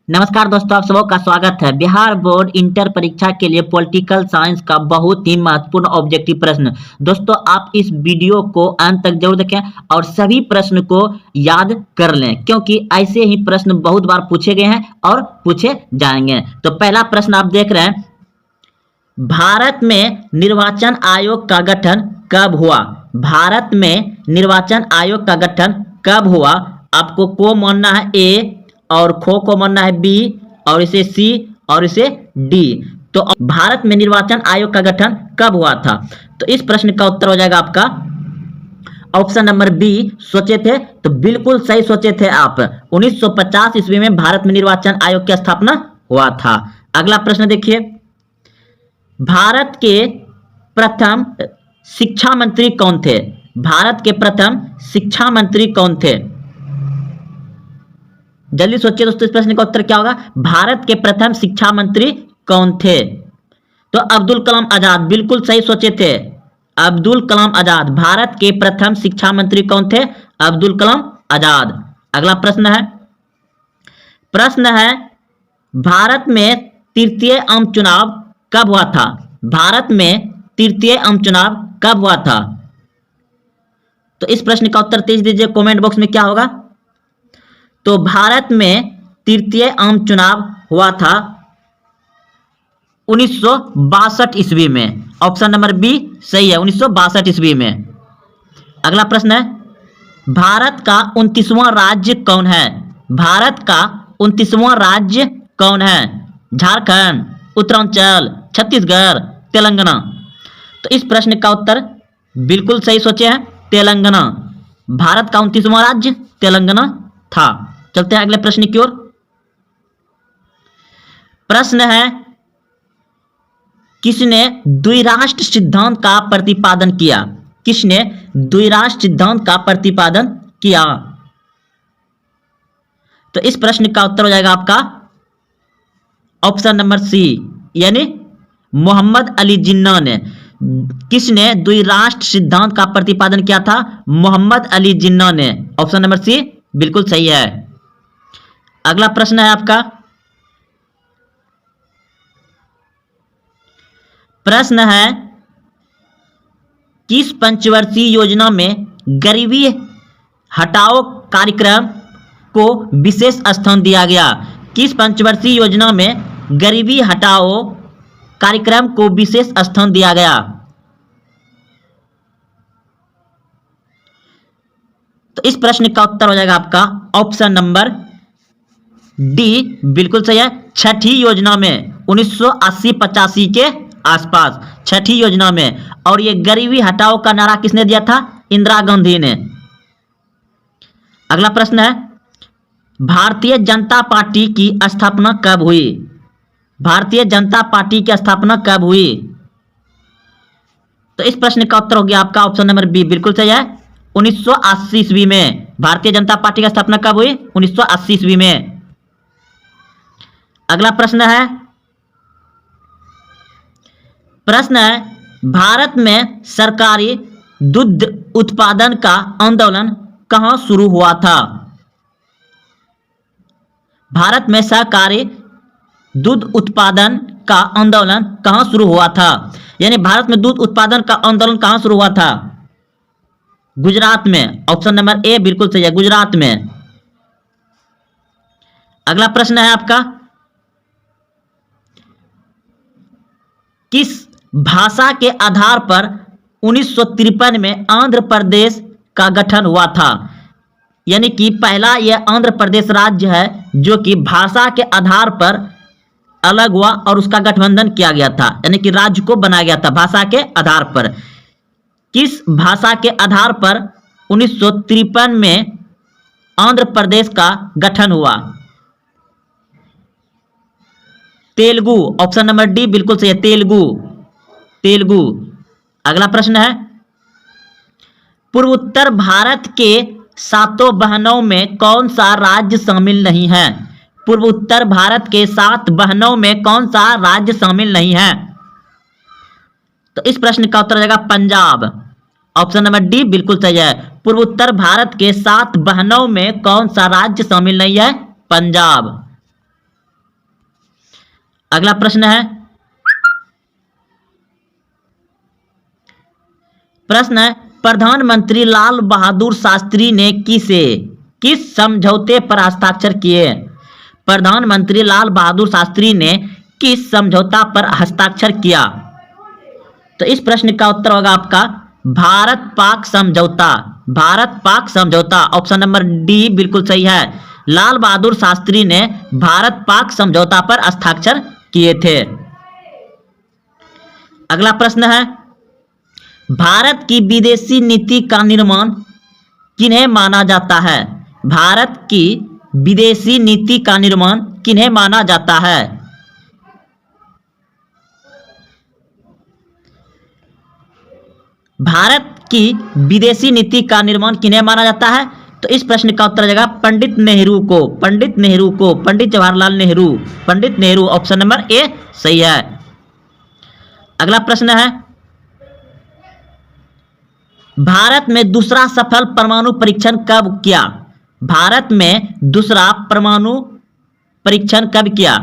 नमस्कार दोस्तों, आप सबों का स्वागत है। बिहार बोर्ड इंटर परीक्षा के लिए पॉलिटिकल साइंस का बहुत ही महत्वपूर्ण ऑब्जेक्टिव प्रश्न। दोस्तों, आप इस वीडियो को अंत तक जरूर देखें और सभी प्रश्न को याद कर लें, क्योंकि ऐसे ही प्रश्न बहुत बार पूछे गए हैं और पूछे जाएंगे। तो पहला प्रश्न आप देख रहे हैं, भारत में निर्वाचन आयोग का गठन कब हुआ? भारत में निर्वाचन आयोग का गठन कब हुआ? आपको को मानना है ए और खो को मानना है बी और इसे सी और इसे डी। तो भारत में निर्वाचन आयोग का गठन कब हुआ था? तो इस प्रश्न का उत्तर हो जाएगा आपका ऑप्शन नंबर बी। सोचे थे तो बिल्कुल सही सोचे थे आप। 1950 ईस्वी में भारत में निर्वाचन आयोग की स्थापना हुआ था। अगला प्रश्न देखिए, भारत के प्रथम शिक्षा मंत्री कौन थे? भारत के प्रथम शिक्षा मंत्री कौन थे? जल्दी सोचिए दोस्तों, इस प्रश्न का उत्तर क्या होगा? भारत के प्रथम शिक्षा मंत्री कौन थे? तो अब्दुल कलाम आजाद, बिल्कुल सही सोचे थे, अब्दुल कलाम आजाद। भारत के प्रथम शिक्षा मंत्री कौन थे? अब्दुल कलाम आजाद। अगला प्रश्न है भारत में तृतीय आम चुनाव कब हुआ था? भारत में तृतीय आम चुनाव कब हुआ था? तो इस प्रश्न का उत्तर तेज दीजिए कमेंट बॉक्स में, क्या होगा? तो भारत में तृतीय आम चुनाव हुआ था 1962 ईस्वी में। ऑप्शन नंबर बी सही है, 1962 ईस्वी में। अगला प्रश्न है, भारत का 29वां राज्य कौन है? भारत का 29वां राज्य कौन है? झारखंड, उत्तरांचल, छत्तीसगढ़, तेलंगाना। तो इस प्रश्न का उत्तर बिल्कुल सही सोचे हैं, तेलंगाना। भारत का 29वां राज्य तेलंगाना था। चलते हैं अगले प्रश्न की ओर। प्रश्न है, किसने द्विराष्ट्र सिद्धांत का प्रतिपादन किया? किसने द्विराष्ट्र सिद्धांत का प्रतिपादन किया? तो इस प्रश्न का उत्तर हो जाएगा आपका ऑप्शन नंबर सी, यानी मोहम्मद अली जिन्ना ने। किसने द्विराष्ट्र सिद्धांत का प्रतिपादन किया था? मोहम्मद अली जिन्ना ने। ऑप्शन नंबर सी बिल्कुल सही है। अगला प्रश्न है आपका, प्रश्न है, किस पंचवर्षीय योजना में गरीबी हटाओ कार्यक्रम को विशेष स्थान दिया गया? किस पंचवर्षीय योजना में गरीबी हटाओ कार्यक्रम को विशेष स्थान दिया गया? तो इस प्रश्न का उत्तर हो जाएगा आपका ऑप्शन नंबर डी, बिल्कुल सही है। छठी योजना में 1980-85 के आसपास, छठी योजना में। और ये गरीबी हटाओ का नारा किसने दिया था? इंदिरा गांधी ने। अगला प्रश्न है, भारतीय जनता पार्टी की स्थापना कब हुई? भारतीय जनता पार्टी की स्थापना कब हुई? तो इस प्रश्न का उत्तर हो गया आपका ऑप्शन नंबर बी, बिल्कुल सही है, 1980 ईस्वी में। भारतीय जनता पार्टी की स्थापना कब हुई? 1980 ईस्वी में। अगला प्रश्न है, भारत में सरकारी दूध उत्पादन का आंदोलन कहां शुरू हुआ था? भारत में सरकारी दूध उत्पादन का आंदोलन कहां शुरू हुआ था? यानी भारत में दूध उत्पादन का आंदोलन कहां शुरू हुआ था? गुजरात में। ऑप्शन नंबर ए बिल्कुल सही है, गुजरात में। अगला प्रश्न है आपका, किस भाषा के आधार पर 1953 में आंध्र प्रदेश का गठन हुआ था? यानी कि पहला यह आंध्र प्रदेश राज्य है जो कि भाषा के आधार पर अलग हुआ और उसका गठबंधन किया गया था, यानी कि राज्य को बनाया गया था भाषा के आधार पर। किस भाषा के आधार पर 1953 में आंध्र प्रदेश का गठन हुआ? तेलुगु। ऑप्शन नंबर डी बिल्कुल सही है, तेलुगु। अगला प्रश्न है, पूर्वोत्तर भारत के 7 बहनों में कौन सा राज्य शामिल नहीं है? पूर्वोत्तर भारत के 7 बहनों में कौन सा राज्य शामिल नहीं है? तो इस प्रश्न का उत्तर हो जाएगा पंजाब। ऑप्शन नंबर डी बिल्कुल सही है, पूर्वोत्तर भारत के 7 बहनों में कौन सा राज्य शामिल नहीं है? पंजाब। अगला प्रश्न है प्रधानमंत्री लाल बहादुर शास्त्री ने किस समझौते पर हस्ताक्षर किए? प्रधानमंत्री लाल बहादुर शास्त्री ने किस समझौता पर हस्ताक्षर किया? तो इस प्रश्न का उत्तर होगा आपका भारत पाक समझौता। भारत पाक समझौता, ऑप्शन नंबर डी बिल्कुल सही है। लाल बहादुर शास्त्री ने भारत पाक समझौता पर हस्ताक्षर किए थे। अगला प्रश्न है भारत की विदेशी नीति का निर्माण किन्हें माना जाता है? भारत की विदेशी नीति का निर्माण किन्हें माना जाता है? भारत की विदेशी नीति का निर्माण किन्हें माना जाता है? तो इस प्रश्न का उत्तर हो जाएगा पंडित नेहरू को। Pandit Jawaharlal Nehru, Pandit Nehru, option number A सही है। अगला प्रश्न है भारत में दूसरा सफल परमाणु परीक्षण कब किया? भारत में दूसरा परमाणु परीक्षण कब किया?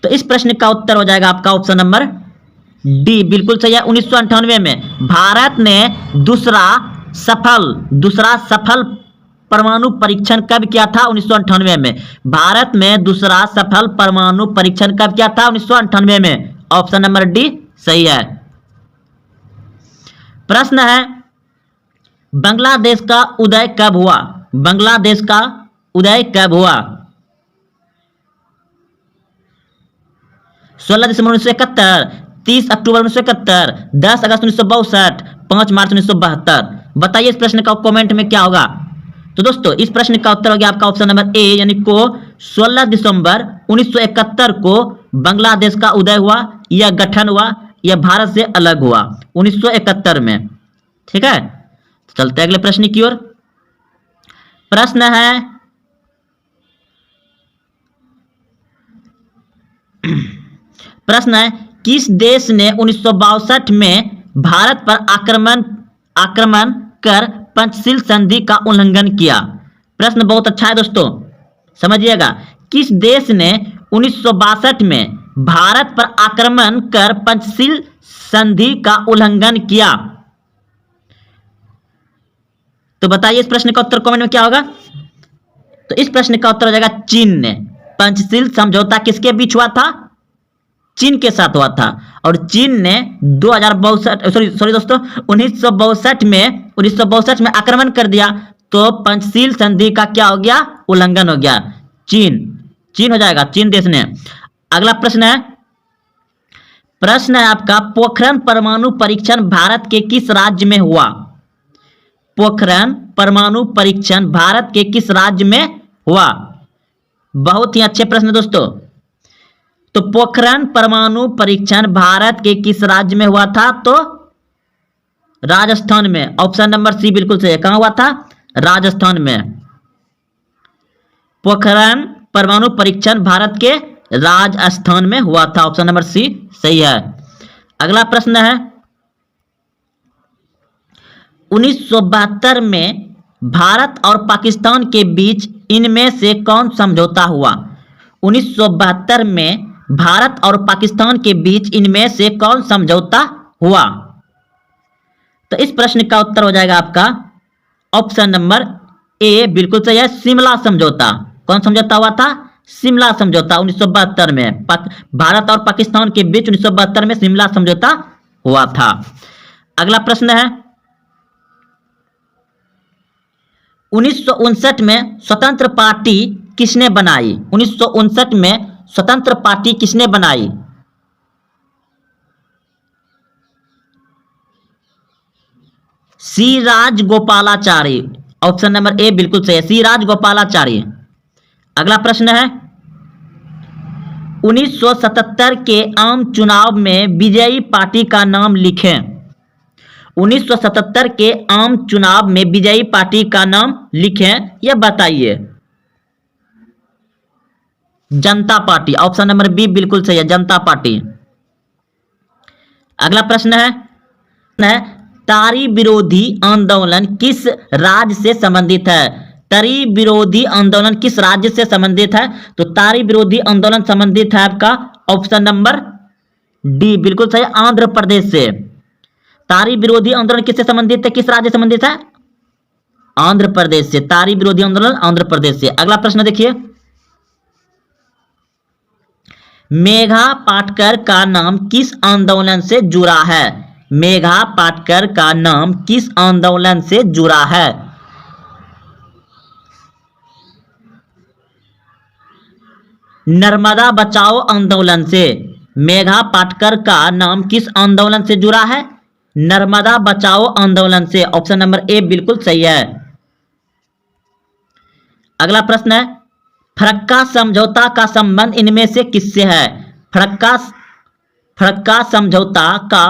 तो इस प्रश्न का उत्तर हो जाएगा आपका ऑप्शन नंबर डी बिल्कुल सही है। 1998 में भारत ने दूसरा सफल परमाणु परीक्षण कब किया था? 1998 में। भारत में दूसरा सफल परमाणु परीक्षण कब किया था? 1998 में, ऑप्शन नंबर डी सही है। प्रश्न है बांग्लादेश का उदय कब हुआ? बांग्लादेश का उदय कब हुआ? 16 दिसंबर 1971, 30 अक्टूबर 1971, 10 अगस्त 1962, 5 मार्च 1972। बताइए इस प्रश्न का कमेंट में क्या होगा? तो दोस्तों इस प्रश्न का उत्तर हो गया आपका ऑप्शन नंबर ए, यानी को 16 दिसंबर 1971 को बांग्लादेश का उदय हुआ या गठन हुआ या भारत से अलग हुआ 1971 में। ठीक है, तो चलते हैं अगले प्रश्न की ओर। प्रश्न है किस देश ने 1962 में भारत पर आक्रमण कर पंचशील संधि का उल्लंघन किया? प्रश्न बहुत अच्छा है दोस्तों, समझिएगा। किस देश ने 1962 में भारत पर आक्रमण कर पंचशील संधि का उल्लंघन किया? तो बताइए इस प्रश्न का उत्तर कमेंट में क्या होगा? तो इस प्रश्न का उत्तर हो जाएगा चीन ने। पंचशील समझौता किसके बीच हुआ था? चीन के साथ हुआ था। और चीन ने 1962 में आक्रमण कर दिया, तो पंचशील संधि का क्या हो गया? उल्लंघन हो गया। चीन हो जाएगा, चीन देश ने। अगला प्रश्न है आपका पोखरण परमाणु परीक्षण भारत के किस राज्य में हुआ? पोखरण परमाणु परीक्षण भारत के किस राज्य में हुआ? बहुत ही अच्छे प्रश्न दोस्तों। तो पोखरण परमाणु परीक्षण भारत के किस राज्य में हुआ था? तो राजस्थान में, ऑप्शन नंबर सी बिल्कुल सही है। कहां हुआ था? राजस्थान में। पोखरण परमाणु परीक्षण भारत के राजस्थान में हुआ था, ऑप्शन नंबर सी सही है। अगला प्रश्न है 1972 में भारत और पाकिस्तान के बीच इनमें से कौन समझौता हुआ? 1972 में भारत और पाकिस्तान के बीच इनमें से कौन समझौता हुआ? तो इस प्रश्न का उत्तर हो जाएगा आपका ऑप्शन नंबर ए बिल्कुल सही है, शिमला समझौता। कौन समझौता हुआ था? शिमला समझौता 1972 में। भारत और पाकिस्तान के बीच 1972 में शिमला समझौता हुआ था। अगला प्रश्न है 1959 में स्वतंत्र पार्टी किसने बनाई? 1959 में स्वतंत्र पार्टी किसने बनाई? सी राजगोपालाचारी, ऑप्शन नंबर ए बिल्कुल सही है, सी राजगोपालाचारी। अगला प्रश्न है 1977 के आम चुनाव में विजयी पार्टी का नाम लिखें। 1977 के आम चुनाव में विजयी पार्टी का नाम लिखें, यह बताइए। जनता पार्टी, ऑप्शन नंबर बी बिल्कुल सही है, जनता पार्टी। अगला प्रश्न है तारी विरोधी आंदोलन किस राज्य से संबंधित है? तारी विरोधी आंदोलन किस राज्य से संबंधित है? तो तारी विरोधी आंदोलन संबंधित है आपका ऑप्शन नंबर डी, बिल्कुल सही, आंध्र प्रदेश से। तारी विरोधी आंदोलन किससे संबंधित है, किस राज्य से संबंधित है? आंध्र प्रदेश से। तारी विरोधी आंदोलन आंध्र प्रदेश से। अगला प्रश्न देखिए, मेघा पाटकर का नाम किस आंदोलन से जुड़ा है? मेघा पाटकर का नाम किस आंदोलन से जुड़ा है? नर्मदा बचाओ आंदोलन से। मेघा पाटकर का नाम किस आंदोलन से जुड़ा है? नर्मदा बचाओ आंदोलन से। ऑप्शन नंबर ए बिल्कुल सही है। अगला प्रश्न है, फरक्का समझौता का संबंध इनमें से किससे है? फरक्का समझौता का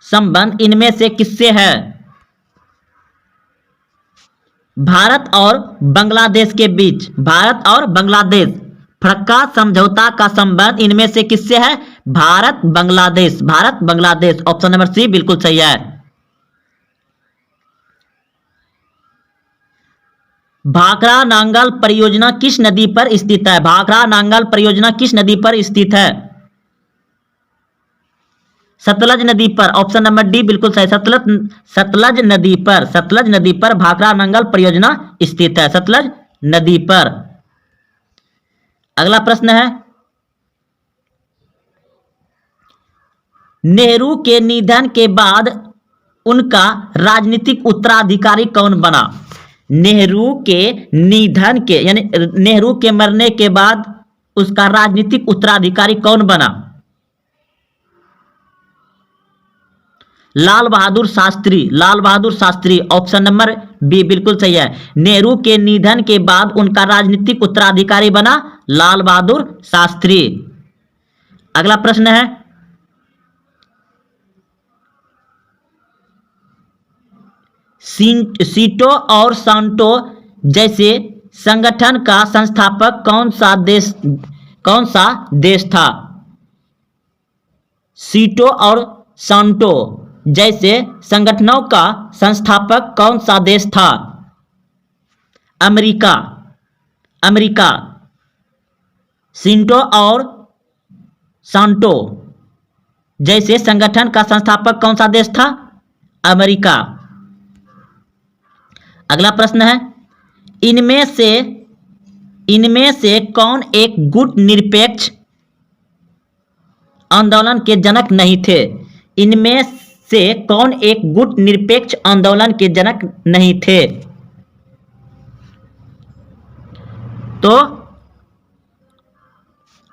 संबंध इनमें से किससे है? भारत और बांग्लादेश के बीच। भारत और बांग्लादेश। फरक्का समझौता का संबंध इनमें से किससे है? Bharat Bangladesh. Bharat Bangladesh. Option number C बिल्कुल सही है। भाखड़ा नांगल परियोजना किस नदी पर स्थित है? भाखड़ा नांगल परियोजना किस नदी पर स्थित है? सतलज नदी पर। ऑप्शन नंबर डी बिल्कुल सही, सतलज नदी पर। सतलज नदी पर भाखड़ा नांगल परियोजना स्थित है, सतलज नदी पर। अगला प्रश्न है, नेहरू के निधन के बाद उनका राजनीतिक उत्तराधिकारी कौन बना? नेहरू के निधन के यानी नेहरू के मरने के बाद उसका राजनीतिक उत्तराधिकारी कौन बना? Lal Bahadur Shastri. Lal Bahadur Shastri. Option number B बिल्कुल सही है। नेहरू के निधन के बाद उनका राजनीतिक उत्तराधिकारी बना लाल बहादुर शास्त्री। अगला प्रश्न है, सीटो और सांटो जैसे संगठन का संस्थापक कौन सा देश था? सीटो और सांटो जैसे संगठनों का संस्थापक कौन सा देश था? अमेरिका। अमेरिका। सीटो और सांटो जैसे संगठन का संस्थापक कौन सा देश था? अमेरिका। अगला प्रश्न है, इनमें से कौन एक गुट निरपेक्ष आंदोलन के जनक नहीं थे? इनमें से कौन एक गुट निरपेक्ष आंदोलन के जनक नहीं थे? तो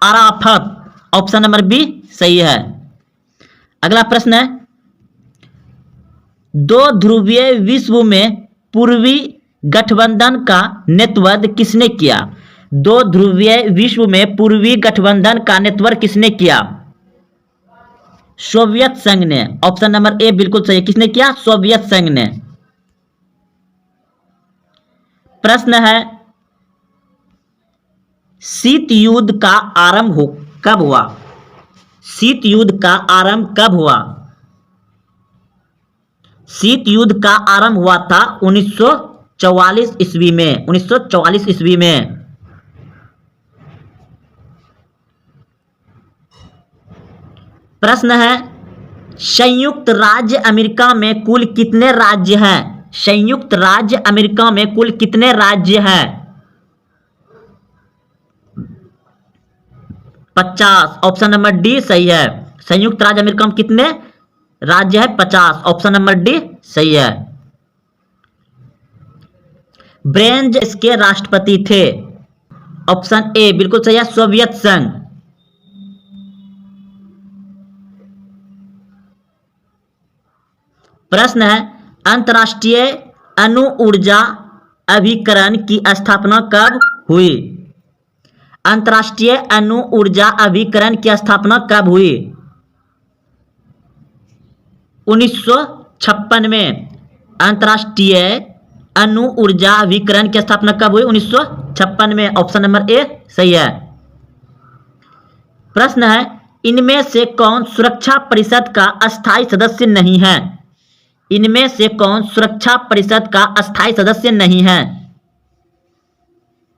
अराफत। ऑप्शन नंबर बी सही है। अगला प्रश्न है, दो ध्रुवीय विश्व में पूर्वी गठबंधन का नेतृत्व किसने किया? दो ध्रुवीय विश्व में पूर्वी गठबंधन का नेतृत्व किसने किया? सोवियत संघ ने। ऑप्शन नंबर ए बिल्कुल सही। किसने किया? सोवियत संघ ने। प्रश्न है, शीत युद्ध का आरंभ कब हुआ? शीत युद्ध का आरंभ कब हुआ? शीत युद्ध का आरंभ हुआ था 1944 ईस्वी में। 1944 ईस्वी में। प्रश्न है, संयुक्त राज्य अमेरिका में कुल कितने राज्य हैं? संयुक्त राज्य अमेरिका में कुल कितने राज्य हैं? 50। ऑप्शन नंबर डी सही है। संयुक्त राज्य अमेरिका में कितने राज्य है? 50। ऑप्शन नंबर डी सही है। ब्रेंज इसके राष्ट्रपति थे? ऑप्शन ए बिल्कुल सही है, सोवियत संघ। प्रश्न है, अंतर्राष्ट्रीय अणु ऊर्जा अभिकरण की स्थापना कब हुई? अंतर्राष्ट्रीय अणु ऊर्जा अभिकरण की स्थापना कब हुई? 1956 में। अंतर्राष्ट्रीय अणु ऊर्जा अभिकरण की स्थापना कब हुई? 1956 में। ऑप्शन नंबर ए सही है। प्रश्न है, इनमें से कौन सुरक्षा परिषद का अस्थायी सदस्य नहीं है? इनमें से कौन सुरक्षा परिषद का अस्थायी सदस्य नहीं है?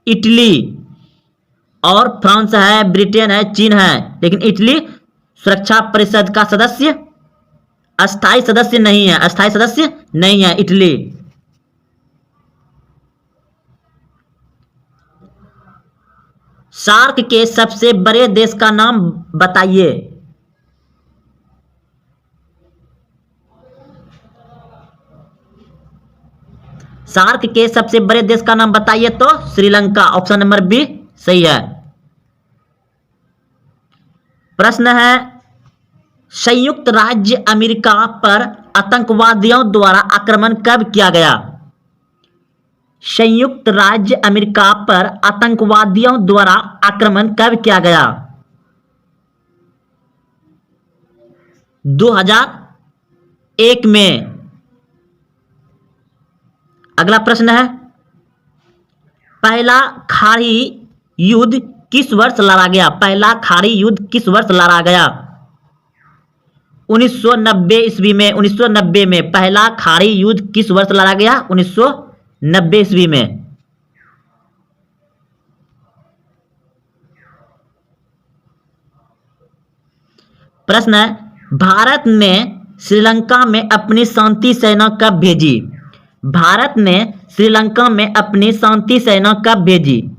इटली और फ्रांस है, ब्रिटेन है, चीन है, लेकिन इटली सुरक्षा परिषद का सदस्य अस्थायी सदस्य नहीं है, अस्थायी सदस्य नहीं है इटली। सार्क के सबसे बड़े देश का नाम बताइए। सार्क के सबसे बड़े देश का नाम बताइए, तो श्रीलंका, ऑप्शन नंबर बी सही है। प्रश्न है, संयुक्त राज्य अमेरिका पर आतंकवादियों द्वारा आक्रमण कब किया गया? संयुक्त राज्य अमेरिका पर आतंकवादियों द्वारा आक्रमण कब किया गया? 2001 में। अगला प्रश्न है, पहला खाड़ी युद्ध किस वर्ष लड़ा गया? पहला खाड़ी युद्ध किस वर्ष लड़ा गया? 1990 ईस्वी में। 1990 में पहला खाड़ी युद्ध किस वर्ष लड़ा गया? 1990 ईस्वी में। प्रश्न है, भारत ने श्रीलंका में अपनी शांति सेना कब भेजी? भारत ने श्रीलंका में अपनी शांति सेना कब भेजी?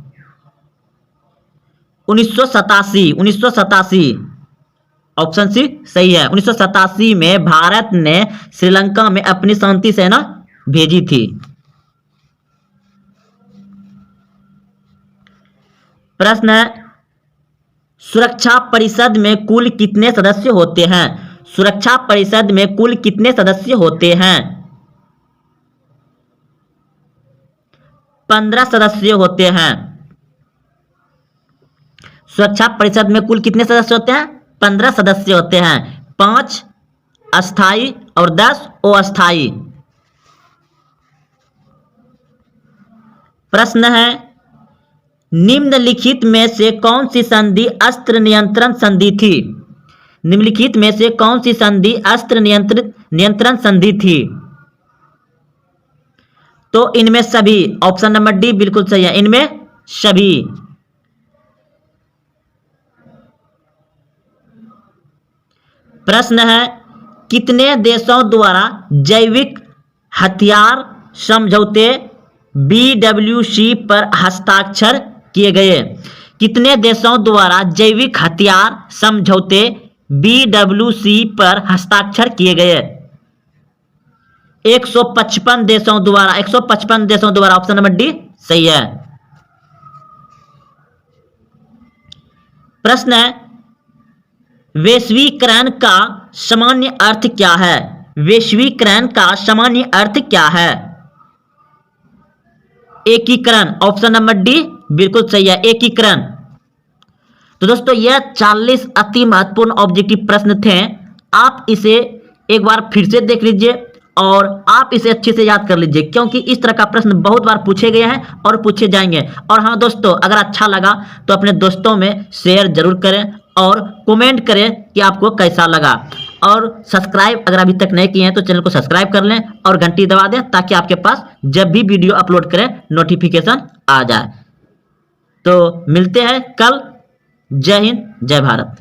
1987। 1987, ऑप्शन सी सही है। 1987 में भारत ने श्रीलंका में अपनी शांति सेना भेजी थी। प्रश्न है, सुरक्षा परिषद में कुल कितने सदस्य होते हैं? सुरक्षा परिषद में कुल कितने सदस्य होते हैं? 15 सदस्य होते हैं। सुरक्षा परिषद में कुल कितने सदस्य होते हैं? 15 सदस्य होते हैं। 5 अस्थायी और 10 अस्थायी। प्रश्न है, निम्नलिखित में से कौन सी संधि अस्त्र नियंत्रण संधि थी? निम्नलिखित में से कौन सी संधि अस्त्र नियंत्रण संधि थी? तो इनमें सभी, ऑप्शन नंबर डी बिल्कुल सही है, इनमें सभी। प्रश्न है, कितने देशों द्वारा जैविक हथियार समझौते BWC पर हस्ताक्षर किए गए? कितने देशों द्वारा जैविक हथियार समझौते BWC पर हस्ताक्षर किए गए? 155 देशों द्वारा। 155 देशों द्वारा, ऑप्शन नंबर डी सही है। प्रश्न है, वैश्वीकरण का सामान्य अर्थ क्या है? वैश्वीकरण का सामान्य अर्थ क्या है? एकीकरण, ऑप्शन नंबर डी बिल्कुल सही है, एकीकरण। तो दोस्तों, यह 40 अति महत्वपूर्ण ऑब्जेक्टिव प्रश्न थे। आप इसे एक बार फिर से देख लीजिए और आप इसे अच्छे से याद कर लीजिए, क्योंकि इस तरह का प्रश्न बहुत बार पूछे गए हैं और पूछे जाएंगे। और हाँ दोस्तों, अगर अच्छा लगा तो अपने दोस्तों में शेयर जरूर करें और कमेंट करें कि आपको कैसा लगा। और सब्सक्राइब अगर अभी तक नहीं किए हैं तो चैनल को सब्सक्राइब कर लें और घंटी दबा दें, ताकि आपके पास जब भी वीडियो अपलोड करें नोटिफिकेशन आ जाए। तो मिलते हैं कल। जय हिंद, जय भारत।